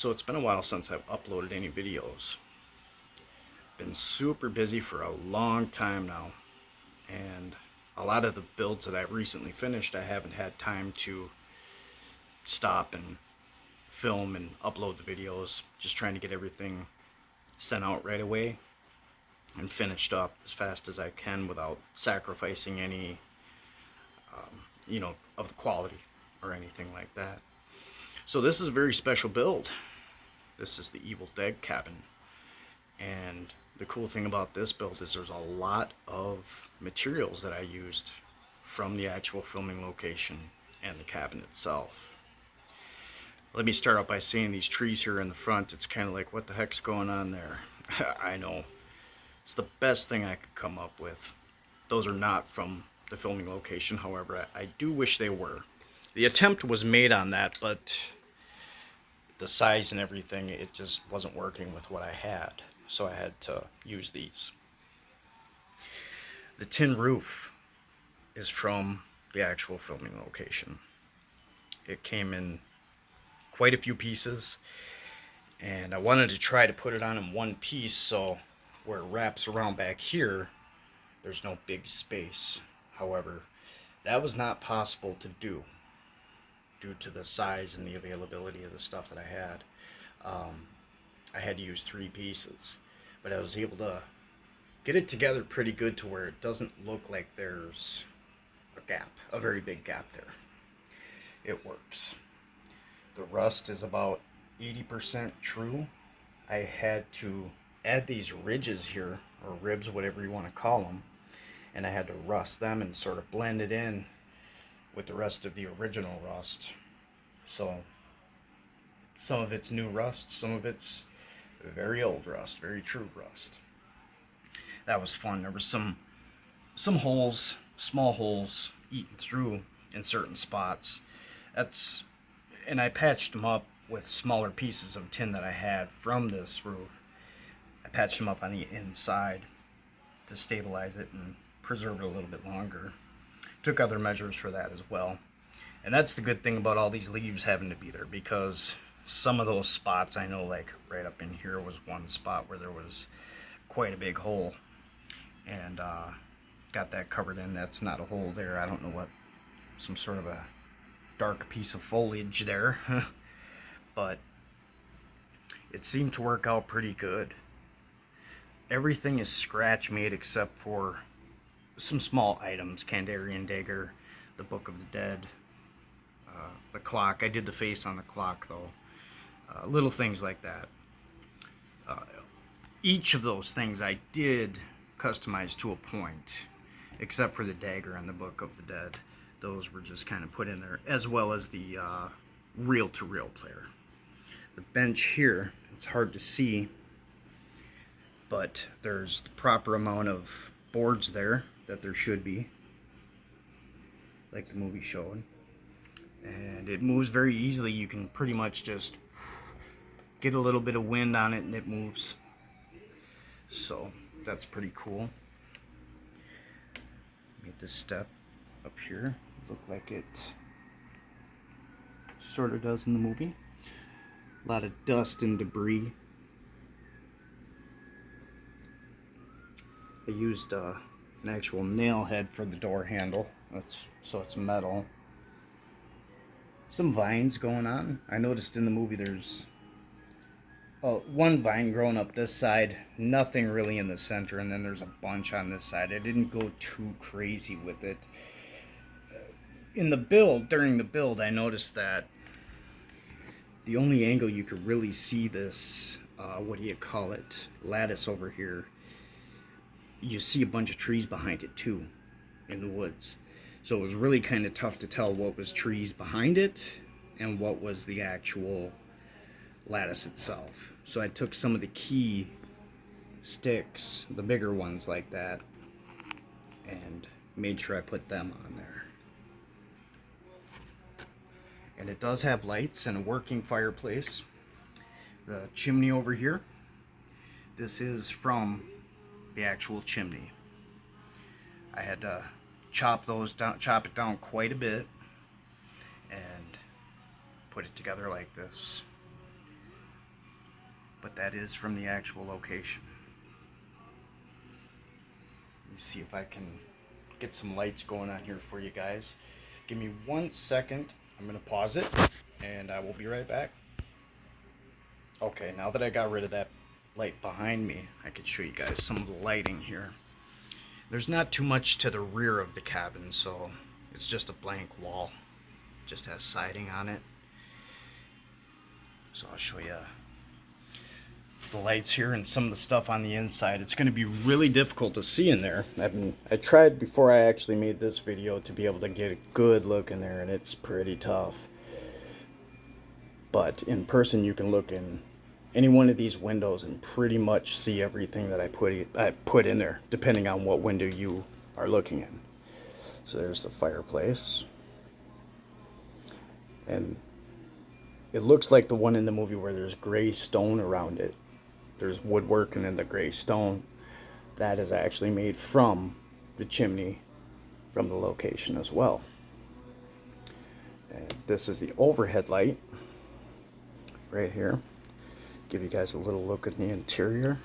So it's been a while since I've uploaded any videos. Been super busy for a long time now, and a lot of the builds that I've recently finished, I haven't had time to stop and film and upload the videos. Just trying to get everything sent out right away and finished up as fast as I can without sacrificing any, of the quality or anything like that. So this is a very special build. This is the Evil Dead cabin. And the cool thing about this build is there's a lot of materials that I used from the actual filming location and the cabin itself. Let me start out by saying these trees here in the front, it's kind of like, what the heck's going on there? I know. It's the best thing I could come up with. Those are not from the filming location, however, I do wish they were. The attempt was made on that, but the size and everything, it just wasn't working with what I had. So I had to use these. The tin roof is from the actual filming location. It came in quite a few pieces, and I wanted to try to put it on in one piece, so where it wraps around back here, there's no big space. However, that was not possible to do due to the size and the availability of the stuff that I had. I had to use 3 pieces, but I was able to get it together pretty good to where it doesn't look like there's a gap, a very big gap there. It works. The rust is about 80% true. I had to add these ridges here, or ribs, whatever you want to call them, and I had to rust them and sort of blend it in with the rest of the original rust. So some of it's new rust, some of it's very old rust, very true rust. That was fun. There was some holes, small holes eaten through in certain spots. And I patched them up with smaller pieces of tin that I had from this roof. I patched them up on the inside to stabilize it and preserve it a little bit longer. Took other measures for that as well. And that's the good thing about all these leaves having to be there, because some of those spots, I know, like right up in here was one spot where there was quite a big hole, and got that covered in. That's not a hole there. I don't know what, some sort of a dark piece of foliage there. But it seemed to work out pretty good. Everything is scratch made except for some small items: Kandarian dagger, the Book of the Dead, the clock. I did the face on the clock though. Little things like that. Each of those things I did customize to a point, except for the dagger and the Book of the Dead. Those were just kind of put in there, as well as the reel-to-reel player. The bench here, it's hard to see, but there's the proper amount of boards there that there should be, like the movie showed. And it moves very easily. You can pretty much just get a little bit of wind on it and it moves. So that's pretty cool. Made this step up here look like it sort of does in the movie. A lot of dust and debris. I used an actual nail head for the door handle. So it's metal. Some vines going on. I noticed in the movie there's one vine growing up this side, nothing really in the center, and then there's a bunch on this side. I didn't go too crazy with it. During the build, I noticed that the only angle you could really see this, lattice over here, you see a bunch of trees behind it too, in the woods. So it was really kind of tough to tell what was trees behind it and what was the actual lattice itself. So I took some of the key sticks, the bigger ones like that, and made sure I put them on there. And it does have lights and a working fireplace. The chimney over here, this is from the actual chimney. I had to chop it down quite a bit and put it together like this. but that is from the actual location. Let me see if I can get some lights going on here for you guys. Give me 1 second. I'm going to pause it, and I will be right back. Okay, now that I got rid of that light behind me, I can show you guys some of the lighting here. There's not too much to the rear of the cabin, so it's just a blank wall. Just has siding on it. So I'll show you the lights here and some of the stuff on the inside. It's going to be really difficult to see in there. I tried before I actually made this video to be able to get a good look in there, and it's pretty tough. But in person, you can look in any one of these windows and pretty much see everything that I put in there, depending on what window you are looking in. So there's the fireplace, and it looks like the one in the movie where there's gray stone around it. There's woodworking in the gray stone. That is actually made from the chimney from the location as well. And this is the overhead light right here. Give you guys a little look at the interior.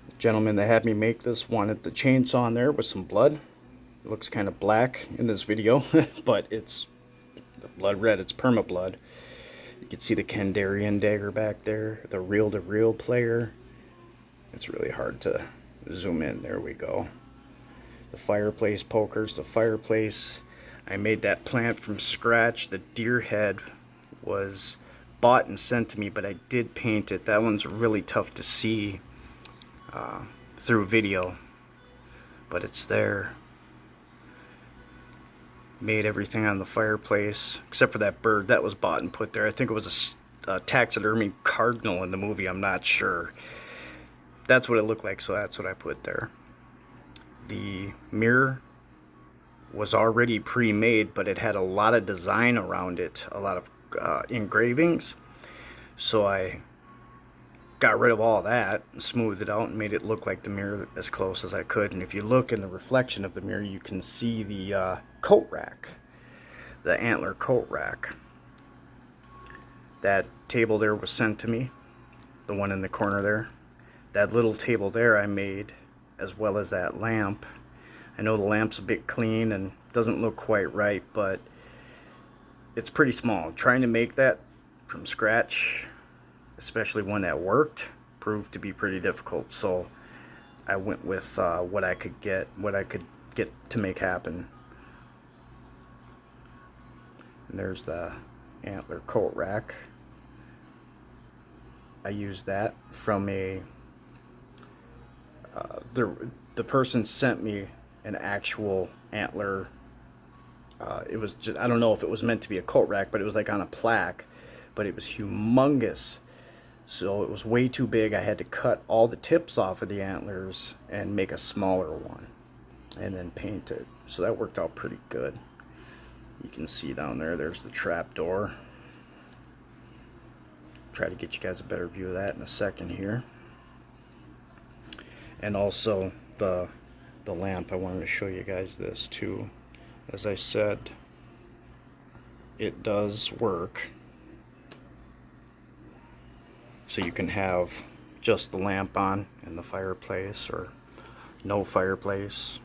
The gentleman that had me make this wanted the chainsaw in there with some blood. It looks kind of black in this video, but it's the blood red. It's perma blood. You can see the Kandarian dagger back there, the reel-to-reel player. It's really hard to zoom in. There we go. The fireplace pokers, the fireplace. I made that plant from scratch. The deer head was bought and sent to me, but I did paint it. That one's really tough to see through video, but it's there. Made everything on the fireplace except for that bird that was bought and put there. I think it was a taxidermy cardinal in the movie. I'm not sure. That's what it looked like, so that's what I put there. The mirror was already pre-made, but it had a lot of design around it, a lot of engravings, so I got rid of all that, smoothed it out, and made it look like the mirror as close as I could. And if you look in the reflection of the mirror, you can see the coat rack, the Antler coat rack. That table there was sent to me, the one in the corner there. That little table there I made, as well as that lamp. I know the lamp's a bit clean and doesn't look quite right, but it's pretty small. Trying to make that from scratch, especially one that worked, proved to be pretty difficult. So I went with what I could get to make happen. And there's the Antler coat rack. I used that from a the person sent me an actual Antler. It was just, I don't know if it was meant to be a coat rack, but it was like on a plaque, but it was humongous. So it was way too big. I had to cut all the tips off of the antlers and make a smaller one and then paint it. So that worked out pretty good. You can see down there, there's the trap door. Try to get you guys a better view of that in a second here. And also the lamp, I wanted to show you guys this too. As I said, it does work. So you can have just the lamp on in the fireplace, or no fireplace.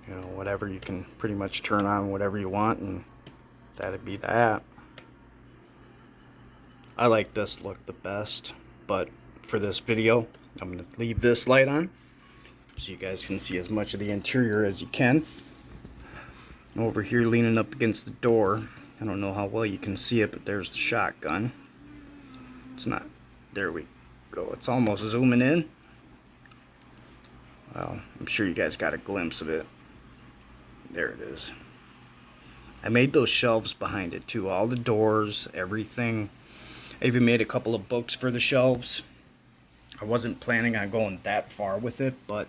You know, whatever, you can pretty much turn on whatever you want, and that'd be that. I like this look the best, but for this video, I'm going to leave this light on so you guys can see as much of the interior as you can. Over here, leaning up against the door, I don't know how well you can see it, but there's the shotgun. It's not, there we go, it's almost zooming in. Well, I'm sure you guys got a glimpse of it. There it is. I made those shelves behind it too, all the doors, everything. I even made a couple of books for the shelves. I wasn't planning on going that far with it, but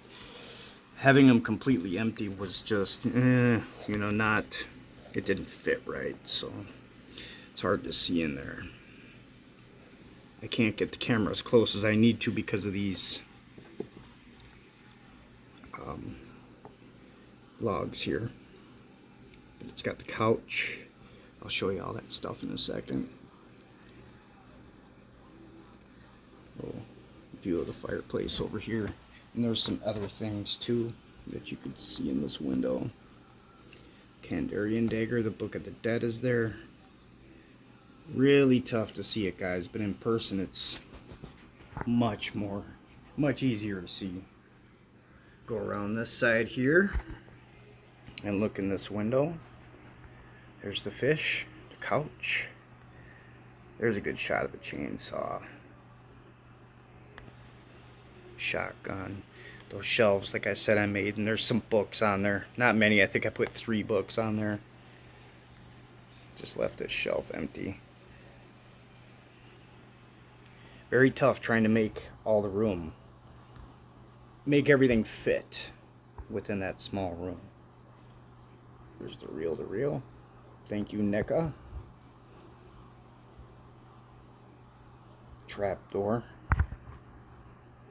having them completely empty was just, you know, not, it didn't fit right, so it's hard to see in there. I can't get the camera as close as I need to because of these logs here. But it's got the couch. I'll show you all that stuff in a second. view of the fireplace over here. And there's some other things too that you can see in this window. Kandarian dagger, the Book of the Dead is there. Really tough to see it, guys, but in person it's much easier to see. Go around this side here and look in this window. There's the fish, the couch. There's a good shot of the chainsaw. Shotgun. Those shelves, like I said, I made, and there's some books on there. Not many, I think I put 3 books on there. Just left this shelf empty. Very tough trying to make all the room. Make everything fit within that small room. There's the reel. Thank you, NECA. Trap door.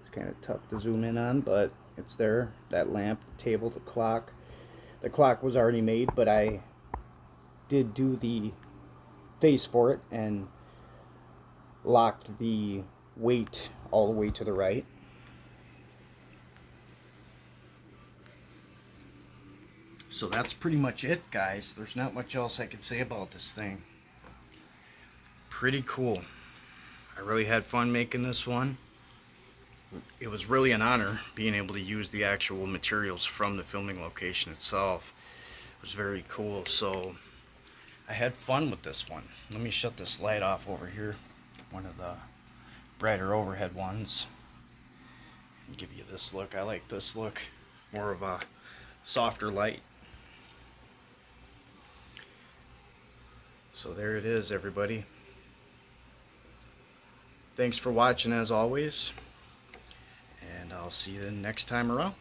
It's kind of tough to zoom in on, but it's there. That lamp, the table, the clock. The clock was already made, but I did do the face for it and locked the weight all the way to the right. So that's pretty much it, guys. There's not much else I can say about this thing. Pretty cool. I really had fun making this one. It was really an honor being able to use the actual materials from the filming location itself. It was very cool. So I had fun with this one. Let me shut this light off over here. One of the brighter overhead ones. And give you this look. I like this look. More of a softer light. So there it is, everybody. Thanks for watching as always. And I'll see you next time around.